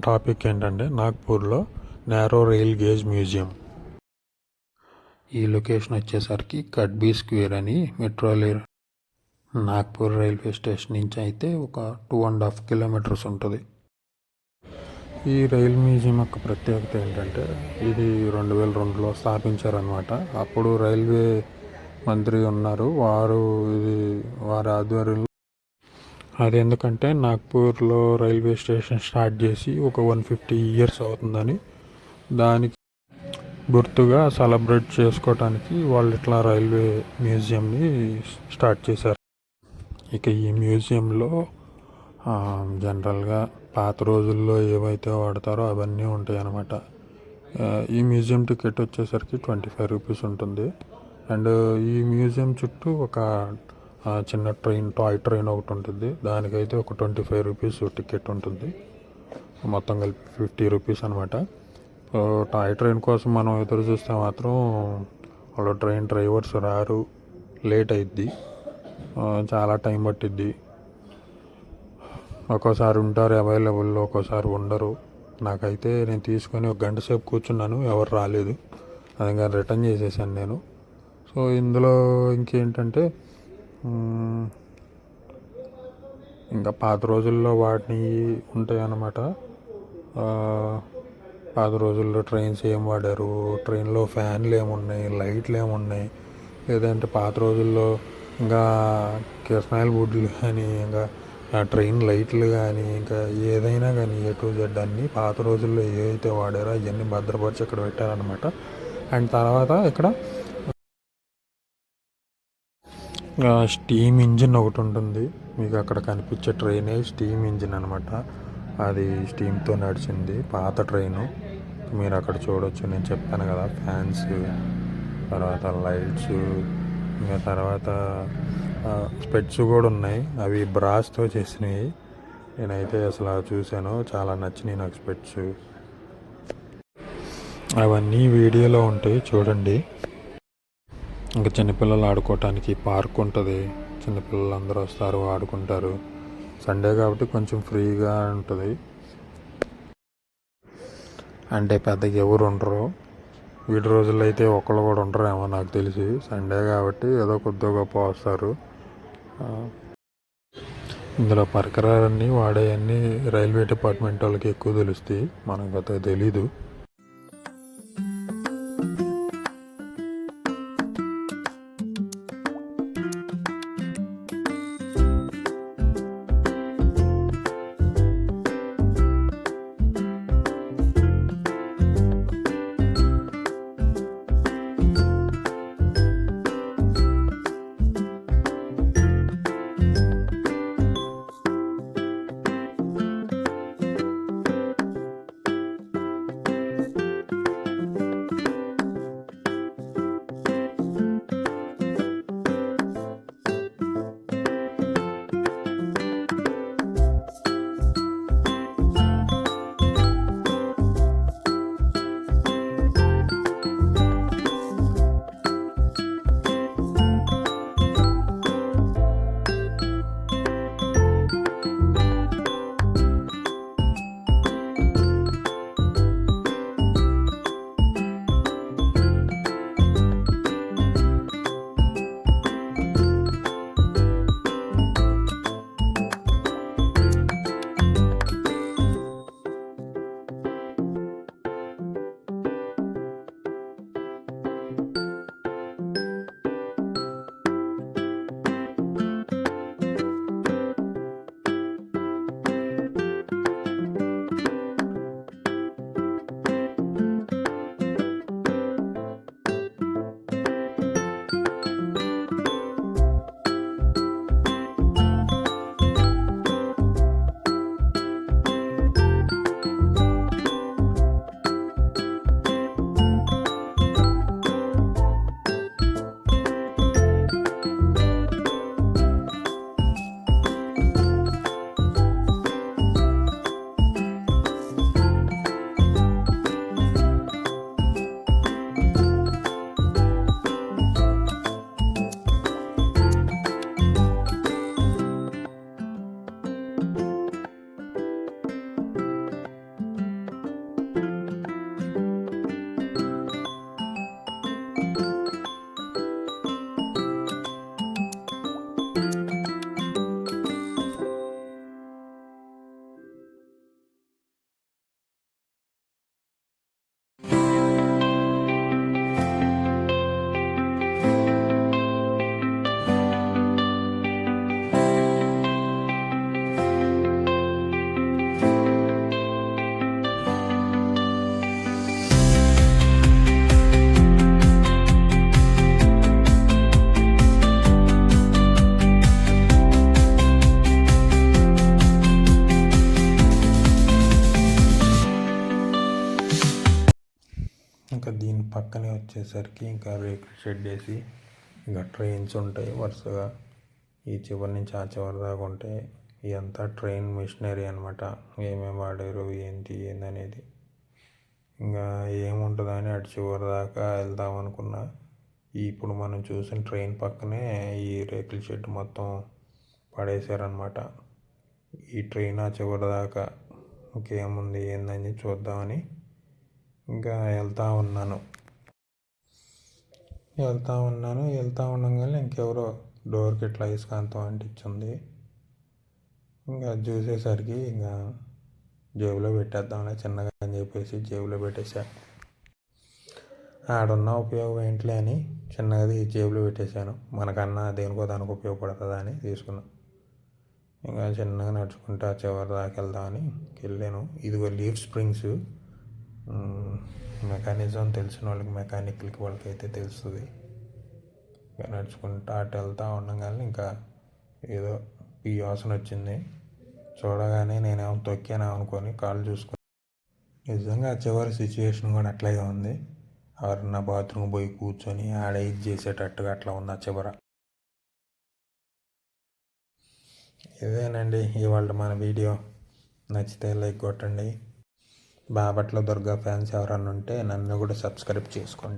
Topic ఏంటంటే నాగ్పూర్లో narrow rail gauge museum. ఈ location వచ్చేసరికి కడ్బీ స్క్వేర్ అని మెట్రో నాగ్పూర్ రైల్వే స్టేషన్ నుంచి అయితే ఒక 2.5 కిలోమీటర్స్ ఉంటుంది. ఈ రైల్ మ్యూజియం యొక్క ప్రత్యేకత ఏంటంటే ఇది 2002లో స్థాపించారనమాట. అప్పుడు రైల్వే మంత్రి ఉన్నారు, వారి ఆధ్వర్యంలో. అది ఎందుకంటే నాగ్పూర్లో రైల్వే స్టేషన్ స్టార్ట్ చేసి ఒక 150 ఇయర్స్ అవుతుందని, దానికి గుర్తుగా సెలబ్రేట్ చేసుకోవటానికి వాళ్ళు ఇట్లా రైల్వే మ్యూజియంని స్టార్ట్ చేశారు. ఇక ఈ మ్యూజియంలో జనరల్గా పాత రోజుల్లో ఏవైతే వాడతారో అవన్నీ ఉంటాయి అన్నమాట. ఈ మ్యూజియం టికెట్ వచ్చేసరికి 25 రూపీస్ ఉంటుంది. అండ్ ఈ మ్యూజియం చుట్టూ ఒక చిన్న టాయ్ ట్రైన్ ఒకటి ఉంటుంది. దానికైతే ఒక 25 రూపీస్ టికెట్ ఉంటుంది. మొత్తం కలిపి 50 రూపీస్ అనమాట. టాయ్ ట్రైన్ కోసం మనం ఎదురు చూస్తే మాత్రం వాళ్ళ ట్రైన్ డ్రైవర్స్ రారు, లేట్ అయిద్ది, చాలా టైం పట్టిద్ది. ఒక్కోసారి ఉంటారు అవైలబుల్లో, ఒక్కోసారి ఉండరు. నాకైతే నేను తీసుకొని 1 గంట సేపు కూర్చున్నాను, ఎవరు రాలేదు. అది ఇంకా రిటర్న్ చేసేసాను నేను. సో ఇందులో ఇంకేంటంటే ఇంకా పాత రోజుల్లో వాటిని ఉంటాయి అన్నమాట. పాత రోజుల్లో ట్రైన్స్ ఏం వాడారు, ట్రైన్లో ఫ్యాన్లు ఏమున్నాయి, లైట్లు ఏమున్నాయి, లేదంటే పాత రోజుల్లో ఇంకా కిరసనాయిల్ బుడ్లు కానీ, ఇంకా ట్రైన్ లైట్లు కానీ, ఇంకా ఏదైనా కానీ A to Z అన్నీ పాత రోజుల్లో ఏవైతే వాడారో అవన్నీ భద్రపరిచి ఇక్కడ పెట్టారనమాట. అండ్ తర్వాత ఇక్కడ స్టీమ్ ఇంజిన్ ఒకటి ఉంటుంది. మీకు అక్కడ కనిపించే ట్రైనే స్టీమ్ ఇంజిన్ అనమాట. అది స్టీమ్తో నడిచింది పాత ట్రైను. మీరు అక్కడ చూడవచ్చు. నేను చెప్పాను కదా, ఫ్యాన్స్, తర్వాత లైట్స్, ఇంకా తర్వాత స్పెట్స్ కూడా ఉన్నాయి. అవి బ్రాస్తో చేసినవి. నేనైతే అసలు చూశాను, చాలా నచ్చినాయి నాకు స్పెట్స్. అవన్నీ వీడియోలో ఉంటాయి, చూడండి. ఇంకా చిన్నపిల్లలు ఆడుకోవటానికి పార్క్ ఉంటుంది. చిన్నపిల్లలు అందరూ వస్తారు, ఆడుకుంటారు. సండే కాబట్టి కొంచెం ఫ్రీగా ఉంటుంది. అంటే పెద్దగా ఎవరు ఉండరు. వీటి రోజుల్లో అయితే ఒకళ్ళు కూడా ఉండరేమో నాకు తెలిసి. సండే కాబట్టి ఏదో కొద్దిగా గొప్ప వస్తారు. ఇందులో పరికరాలన్నీ వాడేవన్నీ రైల్వే డిపార్ట్మెంట్ వాళ్ళకి ఎక్కువ తెలుస్తాయి, మనకు అంత తెలీదు. పక్కనే వచ్చేసరికి ఇంకా రేకుల షెడ్ వేసి ఇంకా ట్రైన్స్ ఉంటాయి వరుసగా, ఈ చివరి నుంచి ఆ చివరి దాకా ఉంటాయి. ఇదంతా ట్రైన్ మిషనరీ అనమాట. ఏమేమి వాడారు ఏందనేది. ఇంకా ఏముంటుందని అటు చివరి దాకా వెళ్దాం అనుకున్నా. ఇప్పుడు మనం చూసిన ట్రైన్ పక్కనే ఈ రేకుల షెడ్ మొత్తం పడేశారనమాట. ఈ ట్రైన్ ఆ చివరి దాకా ఇంకేముంది ఏందని చూద్దామని ఇంకా వెళ్తూ ఉండగానే ఇంకెవరో డోర్కి ఇట్లా అయస్కాంతం అంటించింది. ఇంకా చూసేసరికి ఇంకా జేబులో పెట్టేద్దాంలే చిన్నగా అని చెప్పేసి జేబులో పెట్టేసా. ఆడున్న ఉపయోగం ఏంటిలే అని చిన్నగా జేబులో పెట్టేశాను. మనకన్నా దేనికో దానికి ఉపయోగపడుతుందా అని తీసుకున్నాను. ఇంకా చిన్నగా నడుచుకుంటా చివరి దాకా వెళ్దామని వెళ్ళాను. ఇదిగో లీఫ్ స్ప్రింగ్స్ మెకానిజం తెలిసిన వాళ్ళకి, మెకానికల్కి వాళ్ళకైతే తెలుస్తుంది. ఇంకా నడుచుకుంటా అటు వెళ్తూ ఉండగానే ఇంకా ఏదో ఈ వాసన వచ్చింది. చూడగానే నేనేమో తొక్కాను అనుకొని కాళ్ళు చూసుకుని, నిజంగా చివరి సిచ్యువేషన్ కూడా అట్లాగే ఉంది. ఎవరన్నా బాత్రూమ్ పోయి కూర్చొని ఆడ ఇది చేసేటట్టుగా అట్లా ఉంది ఆ చివర. ఇదేనండి ఇవాళ మన వీడియో. నచ్చితే లైక్ కొట్టండి. బాపట్ల దుర్గా ఫ్యాన్స్ ఎవరన్నా ఉంటే నన్ను కూడా సబ్స్క్రైబ్ చేసుకోండి.